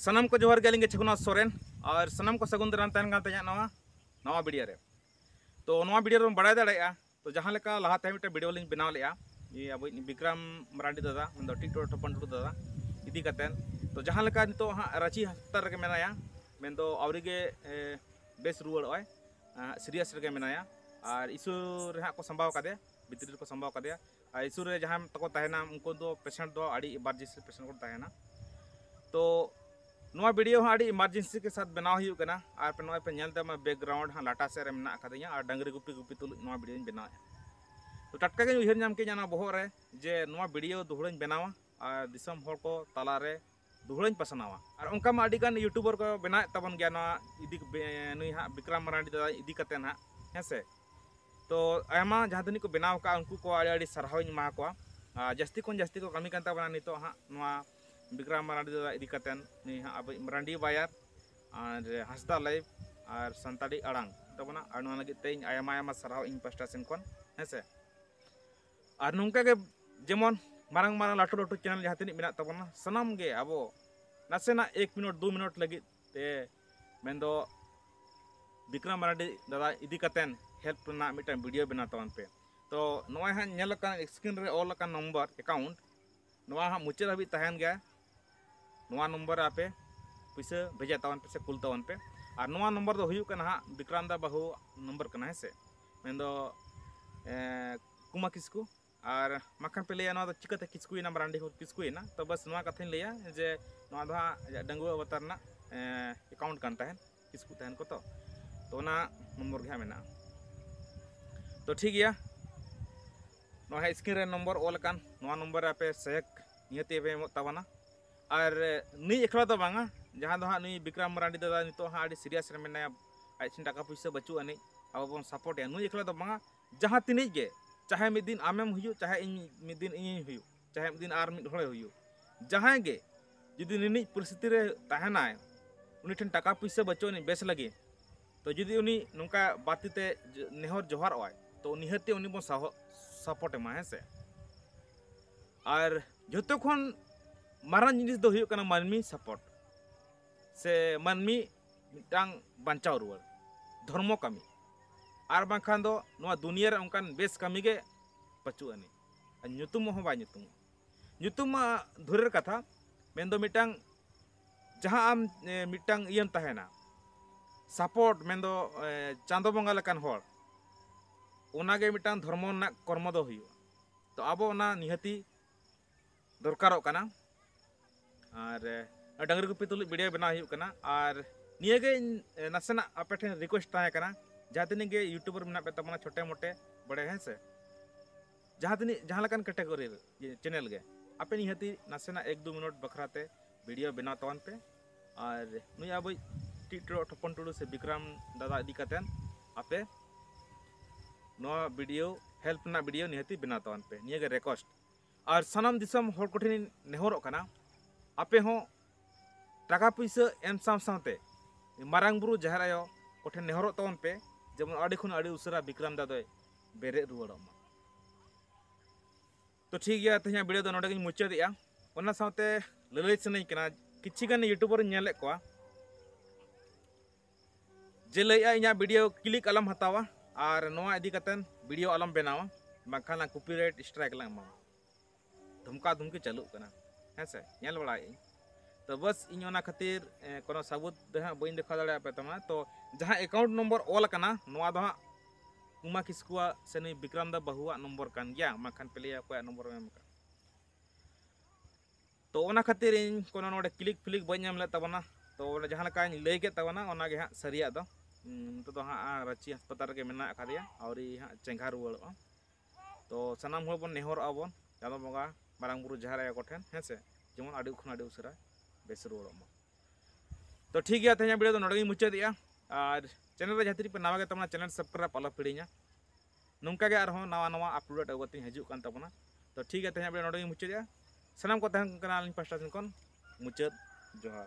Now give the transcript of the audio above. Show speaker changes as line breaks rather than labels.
सनम को जोहर गेलिंगे छकुना सोरेन और सनम को सगुन दरान तहन गाते नवा नवा वीडियो रे तो नवा वीडियो रे बड़ा दाड़ा तो जहाँ लेका लहाते मिट्टे वीडियो लिंग बनाव लेया ये अब विक्रम मरांडी दादा मैं टिकटॉक टपन टू दादा इदी कतेन तो जहाँ लेका नितो हाँ रांची हस्पताल रे मेनाया मैं तो आवरी के बेस रुआड़ सीरियस रे मेनाया और इशू रे हाँ को संभाव कादे भितरी को संभाव कादे और इशू रे जहाँ तको तहना उनको दो पेशेंट दो आड़ी इमरजेंसी पेशेंट को तहना तो नवा वीडियो हाँ इमरजेंसी के साथ बनाव हुई कना और पे नोय पे नेलते मैं बैकग्राउंड हाँ लाटा से रे मेना कदिया और डंगरी गुपी गुपी तुल नवा वीडियो बनाव तो टटका के उहर नाम के जाना बहर रे जे नवा वीडियो दुहड़न बनावा और दिसम हर को तला रे दुहड़न पसनावा और उनका मा अडिगान यूट्यूबर को बना तबन गया ना इदी नुई हाँ विक्रम मरांडी दादा इदी कते ना हेसे तो आयमा जहाँ तनी को बनाव का उनको को आड़ी सरहाव मा को जस्ती को कमी करता बना नितो हाँ नवा विक्रम मरांडी दादा इदी कते नी हाँ अब मरांडी बायर और हंसदा लाइव और संताड़ी अड़ांग तबना और नवा लगे तेज आयमा आयमा सरहाव इन पास्टा सेन कोन हेसे और नौका के जेमन मारंग मारंग लाटू लाटू चैनल जहाँ तीन मेना तबना सनाम गे अब नासेना 1 मिनट 2 मिनट लगे ते मेंदो विक्रम मरांडी दादा इदी कतेन हेल्प ना मिटन वीडियो बना तवन पे तो नवा हाँ नेल कान स्क्रीन रे ऑल कान नंबर अकाउंट नवा हाँ मुचाद हाबी तहन गया नवा नंबर आपे पैसा भेजा तवन पे से कुल तवन पे और नवा नंबर दो हुयु कना हाँ विक्रम दा बहु नंबर कना है से मेंदो कुमा किस्कू और माखन पे लिया तो चिकते किस्कुना मरांडी हो किस्कुना तो बस नवा कथा लिया जे नवा दो हाँ डंगुआ अवतार ना अकाउंट कान तहन किस्कू तहन को तो ना नंबर गया मेना तो ठीक गया नवा स्क्रीन रे नंबर ऑल कान नवा नंबर आपे सहक नियते पे तबना और नी एकला तो बांगा जहाँ दो हाँ नी विक्रम मरांडी दादा नितो हाँ आड़ी सीरियस रे मेना आज टाका पैसा बचू अने अब बन सपोर्ट या नुई एकला तो बांगा जहाँ तीन गे चाहे मिद दिन आमेम हुयु चाहे इन मिद दिन इन हुयु चाहे मिद दिन आर मिद होड़े हुयु जहाँ गे जुदी निनी परिस्थिति रे तहनाय उनी ठन टाका पैसा बचो नि बेस लगे तो जुदी उनी नोंका बातीते नेहर जोहार ओय तो निहते उनी बन सपोर्ट एमा है से और जतो खन मारान जिनिस दो हुयु कना मानमी सपोर्ट से मानमी मिटांग बांचाव रुवार धर्म कमी और बाखान दो नवा दुनिया रे उनकान बेस कमी गे पचु अने नुतुम हो बा नुतुम धुरेर कथा मेन दो मिटांग जहाँ आम मिटांग इयम तहना सपोर्ट मेन दो चांदो बंगा लेकान होर ओनागे मिटांग धर्म ना कर्म दो हुयु तो अब ओना निहती दरकारों कना और डंगरी गुपी तुलुज वीडियो बना हुयु कना और नियगे नासेना आपे ठेन रिक्वेस्ट ताहे कना जहाँ तीन गे यूट्यूबर में पे तबना छोटे मोटे बड़े हैं से जहाँ लकान कैटेगरी चैनल गे आपे निहती नासेना 1-2 मिनट बखराते वीडियो बना तवन पे और नुई अब टिकटॉक टपन टुडू से विक्रम दादा इदी कतेन आपे नवा वीडियो हेल्प ना वीडियो निहती बना तवन पे निये गे रिक्वेस्ट और सनम दिसम हर कोठिन नेहरों कना आपे हो टाका पैसा एम सामते मारांग बुरु जहर आयो कोठे नेहरों तवन पे जेमन आड़ी खुन आड़ी उसरा विक्रम दादा बेरे रुआड़ तो ठीक गया तेज वीडियो दो नोडे मुचाद ओना साथे ललई सनई कना किछि गान यूट्यूबर नेले को जे लैया इना वीडियो क्लिक अलम हतावा और नवा इदी कतन वीडियो अलम बनावा बाखाना कॉपीराइट स्ट्राइक ला एमा धमका धमकी चालू कना हेसे नेल बड़ाई तो बस इन ओना खातिर कोनो सबूत दहा बइन देखा दाड़ा पे तमा तो जहाँ अकाउंट नंबर ऑल कना नवा दो कुमा किस्कुआ से नी विक्रम दा बहुआ नंबर कान गया माखन पेलिया को नंबर में का तो ओना खातिर इन कोनो नोडे क्लिक फ्लिक बइन नाम ले तबना तो जहाँ लका लई के तबना ओना गे हां सरिया दो तो हां रांची अस्पताल के मेना खादिया और हां चेंगा रुवाड़ तो सनाम हो बन नेहर आबन चांदो बंगा मारांग बुरु जहर आया कोठेन हेसे जेमन आडी खन आडी उसरा बेस रुवाड़ तो ठीक गया तेज वीडियो नोडे मुचाद और चैनल रे जहाँ पे नवा गे तबना चैनल सब्सक्राइब आलो पिड़िया नौका गे और नवा नवा अपडेट अगुती हजू कान तबना तो ठीक है तेज वीडियो नोडे मुचाद सनाम को तहन कना पास्टा सेन कोन मुचाद जोहार।